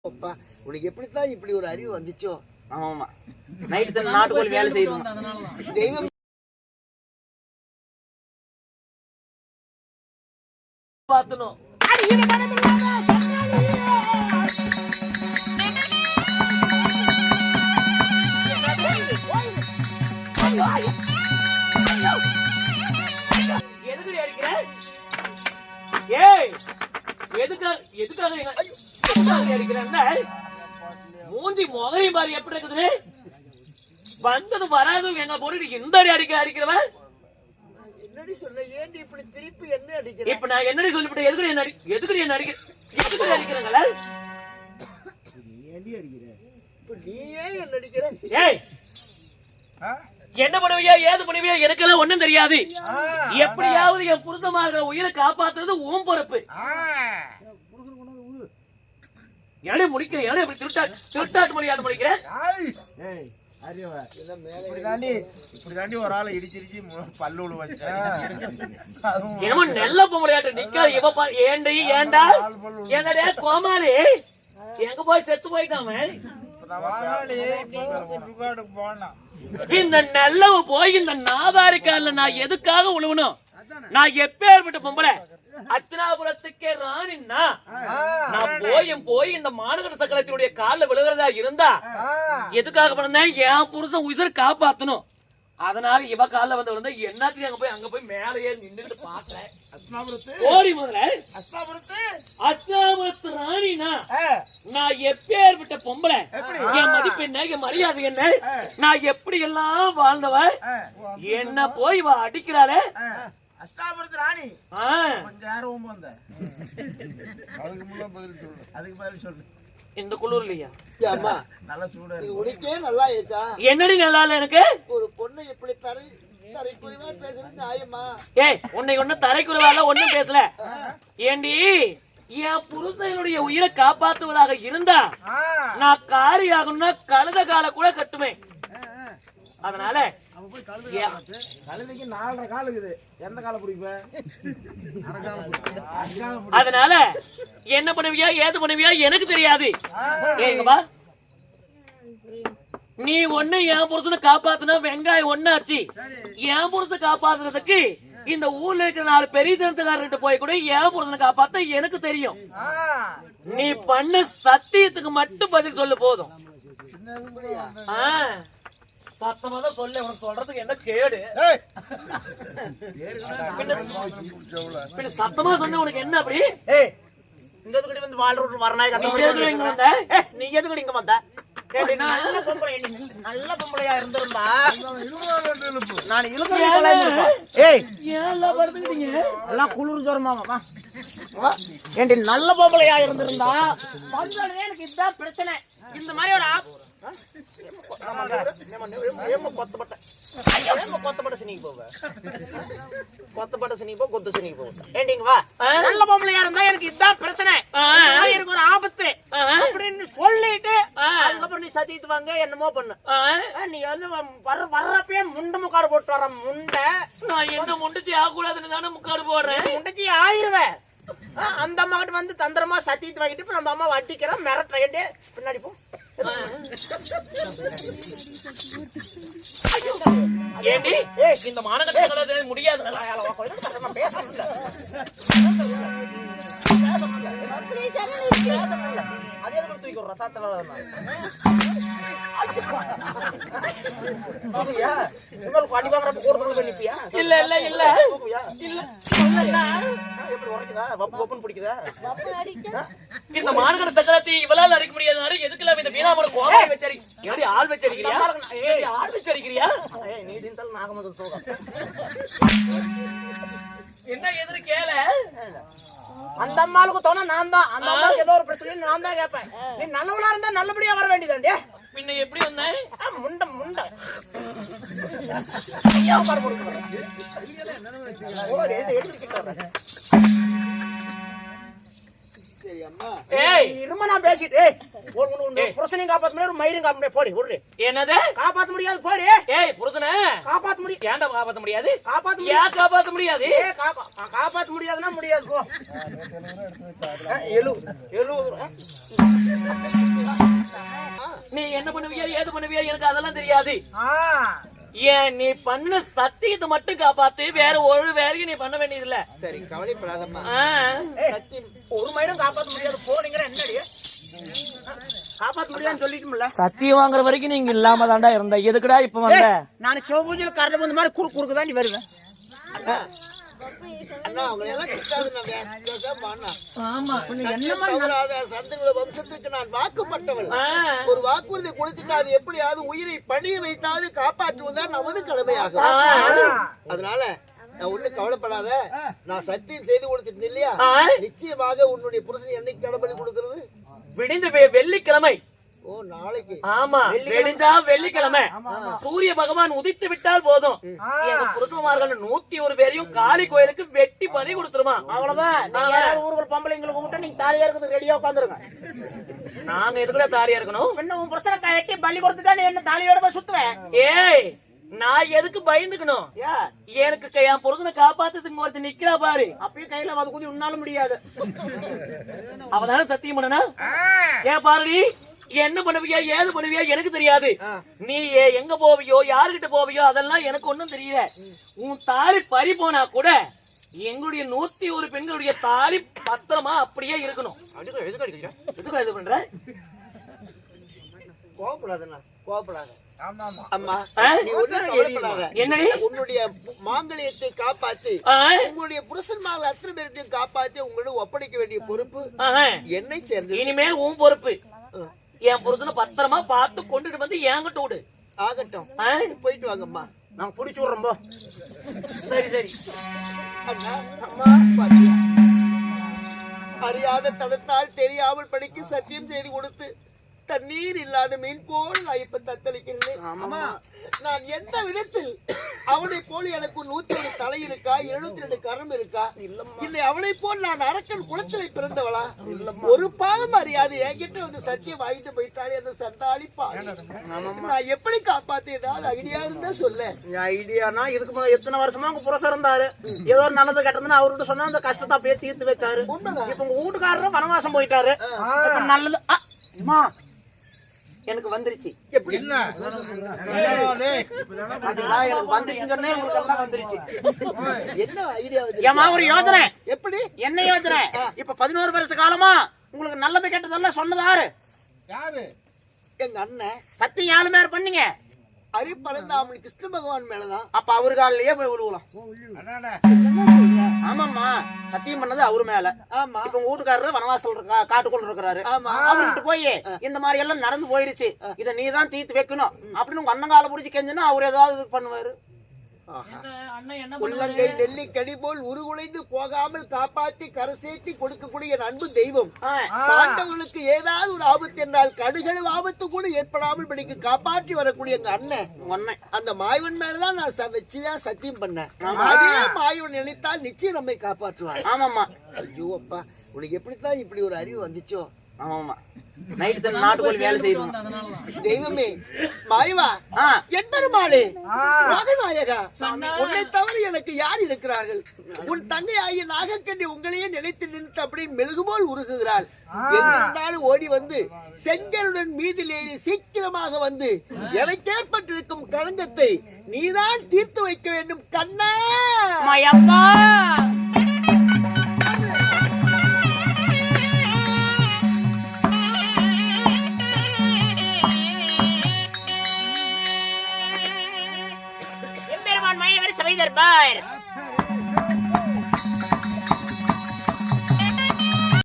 உனக்கு எப்படித்தான் இப்படி ஒரு அறிவு வந்துச்சோ? ஆமா நைட்டு தான் நாட்டுக்கோழி வேலை செய்யும். தெய்வம் பார்த்தணும். எதுக்கு அடிக்கிற? ஏய் எதுக்காக அடிக்கிறேன்னா மூஞ்சி முகரி மாதிரி எப்படி இருக்குது? வந்தது வராது எங்க போட்டு இந்த அடி அடிக்கிறவன் என்னடி சொன்ன? ஏண்டி இப்படி திருப்பி என்ன அடிக்கிற? இப்ப நான் என்னடி சொல்லிவிட்டேன்? எதுக்கு என்ன அடிக்கிறீங்களா? ஏண்டி அடிக்கிற? இப்ப நீ ஏன் என்ன அடிக்கிற? ஏய் என்ன பண்ணுவியா ஏது பண்ணுவியா எனக்கெல்லாம் ஒண்ணும் தெரியாது. எப்படியாவது என் புருஷமாக உயிரை காப்பாத்துறது உன் பொறுப்பு. ஏழை முடிக்கிறேன் ஏழை திருட்டாட்டு மொழியாட்டு முடிக்கிறேன். இப்படி ஒரு ஆளை இடிச்சிருச்சு பல்லு என்னமோ நெல்ல பொம்பளையாட்டு நிக்க இவ ஏண்டா என்னடே கோமாளி எங்க போய் செத்து போயிட்டாம இந்த நெல்லவ போய் இந்த நாதாரிக்கால நான் எதுக்காக உழுவணும்? நான் எப்பேற்பட்ட பொம்பளை அத்தனாபுரத்துக்கே ராணின்னா நான் போய் இந்த மாநகர சக்கரத்தினுடைய காலில் விழுகிறதா இருந்தா எதுக்காக பண்ணேன்? என் புருஷன் உயிரை காப்பாத்தணும். அதனால இவ காலில் வந்து விழுந்தா என்னத்துக்கு அங்க போய் மேல ஏறி நின்றுட்டு பாக்குறேன். ஓடி முதல்ல அத்தனாபுரத்து ராணினா நான் எப்பேற்பட்ட பொம்பளை, என் மதிப்பு என்ன, என் மரியாதை என்ன, நான் எப்படி எல்லாம் வாழ்ந்தவ என்ன போய் இவ அடிக்கிறாளே. அஷ்டாபுரத்து ராணி கொஞ்சம் அதுக்கு பதில் சொல்லு. இந்த குளிர்லையா நல்ல சூடு உனக்கே நல்லா இருக்கா? என்னடி நல்லா இல்ல எனக்கு? ஒரு பொண்ணு எப்படி தரைக்குறைவா பேசுறது நியாயமா? ஏய் உன்னை ஒண்ணும் தரைக்குறைவால ஒண்ணும் பேசல. ஏண்டி என் புருஷனுடைய உயிரை காப்பாற்றுவதாக இருந்தா நான் காரி ஆகணும்னா கழுத கால கூட கட்டுவேன். அதனால கழுதைக்கு 4.5 கால் இருக்குது. எந்த காலை பிடிப்ப? அதனால என்ன பண்ணுவியா ஏது பண்ணுவியா எனக்கு தெரியாது. ஏங்கப்பா நீ ஒண்ணு என் புருஷனை காப்பாத்துனா வெங்காயம் ஒண்ணு ஆச்சு. என் புருஷனை காப்பாத்துறதுக்கு இந்த ஊர்ல இருக்கிற 4 பெரிய தனத்துக்காரர்கிட்ட போய் கூட என் புருஷனை காப்பாத்த எனக்கு தெரியும். நீ பண்ண சத்தியத்துக்கு மட்டும் பதில் சொல்லு போதும். சத்தமா தான் சொல்ல, உனக்கு சொல்றதுக்கு என்ன கேடு? சத்தமா சொன்ன உனக்கு என்ன அப்படி? இந்த இதுக்கு வந்து வாழ்ற வரநாய் நீ எதுக்கு இங்க வந்த? நல்ல பொம்பளையா இருந்திருந்தா நான் எல்லாம் குளிர் ஜோரமா ஏண்டி நல்ல பொம்பளையா இருந்திருந்தா எனக்கு இதுதான் பிரச்சனை. இந்த மாதிரி ஒரு நல்ல பொம்பளையா இருந்தா எனக்கு இதுதான் பிரச்சனை, எனக்கு ஒரு ஆபத்து அப்படின்னு சொல்லிட்டு அதுக்கப்புறம் நீ சத்திட்டு வாங்க என்னமோ பண்ணு. நீ வந்து வர்றப்பே முண்டை முக்காடு போட்டு வர முண்டை. நான் என்ன முண்டிச்சு ஆகக்கூடாதுன்னு தானே முக்காடு போடுறேன். முண்டிச்சு ஆயிருவேன். அந்த அம்மா கிட்ட வந்து தந்திரமா சத்திட்டு வாங்கிட்டு நம்ம அம்மா வட்டிக்கிறோம் மிரட்டுற பின்னாடி போ. ஏண்டி இந்த மாநகர முடியாது. இல்ல இல்ல இல்ல இந்த மாநகர சக்கரத்தை இவளால் அடிக்க முடியாதனால எதுக்குல இந்த வீணாமோட கோபம் வச்சிருக்கீங்க? ஆள் வச்சிருக்கிறியா? ஆள் வச்சிருக்கிறியா? என்ன எதிர கேள? அந்த அம்மாளுக்கு தோண நான் தான், அந்த அம்மாவுக்கு ஏதோ ஒரு பிரச்சனை நான் தான் கேட்பேன். நீ நல்லவளா இருந்தா நல்லபடியா வர வேண்டியதாண்டே. பின்ன எப்படி வந்தேன்? முண்டை முண்டை சரி ஏய் இருமா நான் பேசிட்டு புருஷனையும் காப்பாத்த முடியாது மயிரும் காப்பாத்த முடியாது போடி விடுறே என்னது காப்பாத்த முடியாது போடி ஏய் புருஷனே காப்பாத்த முடியாது ஏன்டா காப்பாத்த முடியாது காப்பாத்த ஏன் காப்பாத்த முடியாது காப்பாத்த முடியாதுன்னா முடியாது போ எழு எழு நீ என்ன பண்ணுவியா ஏது பண்ணுவியா எனக்கு அதெல்லாம் தெரியாது ஏன் நீ பண்ண சத்தியத்தை மட்டும் காப்பாத்து வேற ஒரு வேலையும் நீ பண்ண வேண்டியது இல்ல சரி கவலைப்படாதம்மா சத்தியம் ஒரு மயிரும் காப்பாத்த முடியாது போனீங்கன்னா என்னடி காப்பாத்த முடியாதுன்னு சொல்லிட்டுமில்ல சத்தியம் வாங்குற வரைக்கும் நீங்க இல்லாம தாண்டா இருந்த எதுக்குடா இப்ப வந்த நான் சிவபூஜையில் கரண்ட் வந்த மாதிரி குறுக்கு தான் நீ வருவேன் அண்ணா அவங்களை எல்லாம் திட்டாதுண்ணா, பேசாம வாண்ணா. ஆமா சத்தியம் தவறாத சந்ததிகள வம்சத்துக்கு நான் வாக்குப்பட்டவள். ஒரு வாக்குறுதி கொடுத்துட்டு அது எப்படியாவது உயிரை பணிய வைத்தாவது காப்பாற்றுவதுதான் நமது கடமையாகும். அதனால நான் ஒண்ணு கவலைப்படாத, நான் சத்தியம் செய்து கொடுத்துட்டு இல்லையா, நிச்சயமாக உன்னுடைய புருஷன் என்னைக்கு கடபலி கொடுக்கிறது? விடிந்து வெள்ளிக்கிழமை. ஓ நாளைக்கு. ஆமா விடிஞ்சா வெள்ளிக்கிழமை சூரிய பகவான் உதித்து விட்டால் போதும் எங்க புருஷன்மார்கள் 101 பேரையும் காளி கோயிலுக்கு வெட்டி பறி கொடுத்துருமா. அவ்வளவுதான். ஊர்கள் பொம்பளைங்களுக்கு கூப்பிட்டு நீங்க தாலியா இருக்கிறது ரெடியா உட்காந்துருங்க. நாங்க எதுக்குள்ள தாலியா இருக்கணும்? என்ன உன் பிரச்சனை கட்டி பள்ளி கொடுத்துட்டா நீ என்ன தாலியோட போய் சுத்துவேன்? ஏய் நான் எதுக்கு பயந்துக்கணும்? எனக்கு என் புருஷனை காப்பாத்துறதுக்கு ஒருத்தர் நிக்கிறா பாரு, அப்பயும் கையில வந்து குதி உன்னாலும் முடியாது. அவதான சத்தியம் பண்ணனா? ஏன் பாருடி, என்ன பண்ணுவியா ஏது பண்ணுவியா எனக்கு தெரியாது. நீ எங்க போவியோ யாருகிட்ட போவியோ அதெல்லாம் எனக்கு ஒண்ணும் தெரியல. உன் தாலி பறி போனா கூட எங்களுடைய 101 பெண்களுடைய தாலி பத்திரமா அப்படியே இருக்கணும். எதுக்கு இது பண்ற? கோபப்படாதண்ணா, கோபப்படாத. அம்மா நீ ஒண்ணும் கவலைப்படாத. என்னடி உன்னுடைய மாங்கல்யத்தை காப்பாத்தி உங்களுடைய புருஷன்மார்கள் அத்தனை பேரையும் காப்பாத்தி உங்களோட ஒப்படைக்க வேண்டிய பொறுப்பு என்னை சேர்ந்து. இனிமே உன் பொறுப்பு. என் புருஷனை பத்திரமா பார்த்து கொண்டுட்டு வந்து என்கிட்ட விடு. ஆகட்டும், போயிட்டு வாங்கம்மா, நாங்க புடிச்சு விடுறோம். சரி சரி. அண்ணா அம்மா பாத்தியா, அறியாத தடுத்தால் தெரியாமல் படிக்க சத்தியம் செய்து கொடுத்து தண்ணீர் இல்லாத மீன் போல் நான் இப்ப தத்தளிக்கிறேன். நான் எந்த விதத்தில் அவனை போல் எனக்கு 101 தலை இருக்கா, 72 கரம் இருக்கா? இல்லை அவனை போல் நான் அரக்கன் குளத்திலே பிறந்தவளா? ஒரு பாகம் அறியாது என்கிட்ட வந்து சத்தியம் வாங்கிட்டு போயிட்டாலே அந்த சண்டாளிப்பா. நான் எப்படி காப்பாத்து? ஏதாவது ஐடியா இருந்தா சொல்ல. ஐடியானா இதுக்கு முதல்ல எத்தனை வருஷமா உங்க புருஷன் இருந்தாரு, ஏதோ நல்லது கெட்டதுன்னு அவர்கிட்ட சொன்னா அந்த கஷ்டத்தை அப்படியே தீர்த்து வச்சாரு. இப்ப உங்க வீட்டுக்காரரும் வனவாசம் போயிட்டாரு. நல்லது எனக்கு வந்துருச்சு. எப்படி என்ன என்ன ஐடியா? ஏமா ஒரு யோசனை. எப்படி என்ன யோசனை? இப்ப 11 வருஷ காலமா உங்களுக்கு நல்லது கெட்டதெல்லாம் சொன்னதாரு? யாரு? எங்க அண்ணன். சத்தியம் யாரு மேல பண்ணீங்க? அரிப்பறந்தாமணி கிருஷ்ண பகவான் மேலதான். அப்ப அவரு காலிலேயே போய் விழுவலாம். ஆமாம்மா, சத்தியம் பண்ணது அவரு மேல. ஆமா. இப்ப உங்க வீட்டுக்காரரு வனவாசல் காட்டுக்குள்ள இருக்கிறாரு. அவர்கிட்ட போய் இந்த மாதிரி எல்லாம் நடந்து போயிருச்சு, இத நீதான் தீர்த்து வைக்கணும் அப்படின்னு உங்க அண்ணன் கால புடிச்சு கெஞ்சுன்னா அவரு ஏதாவது இது பண்ணுவாரு. உள்ளங்கை நெல்லி கடி போல் உருகுலைந்து போகாமல் காப்பாற்றி கரை சேர்த்தி கொடுக்கக்கூடிய அன்பு தெய்வம். பாண்டவர்களுக்கு ஏதாவது ஒரு ஆபத்து என்றால் கடுகளவு ஆபத்து கூட ஏற்படாமல் படிக்க காப்பாற்றி வரக்கூடிய எங்க அண்ணன். அந்த மாயவன் மேலதான் நான் வச்சுதான் சத்தியம் பண்ணேன். அதே மாயவன் நினைத்தால் நிச்சயம் நம்மை காப்பாற்றுவார். ஆமாமா. ஐயோ அப்பா, உனக்கு எப்படித்தான் இப்படி ஒரு அறிவு வந்துச்சோ? ஆமாமா, நைட்டு தான் நாட்டுக்குள்ள வேலை செய்வோம். தெய்வமே, மாயவா, என் பெருமாளே, நாகநாயகா, உன்னை தவிர எனக்கு யார் இருக்கிறார்கள்? உன் தங்கை ஆகிய நாகக்கண்ணி உங்களையே நினைத்து நின்று அப்படி மெழுகுபோல் உருகுகிறாள். எங்கிருந்தாலும் ஓடி வந்து செங்கருடன் மீதில் ஏறி சீக்கிரமாக வந்து எனக்கு ஏற்பட்டிருக்கும் களங்கத்தை நீதான் தீர்த்து வைக்க வேண்டும் கண்ணா. மயப்பா எம்பெருமான் மயவர் சபை தர்பார்.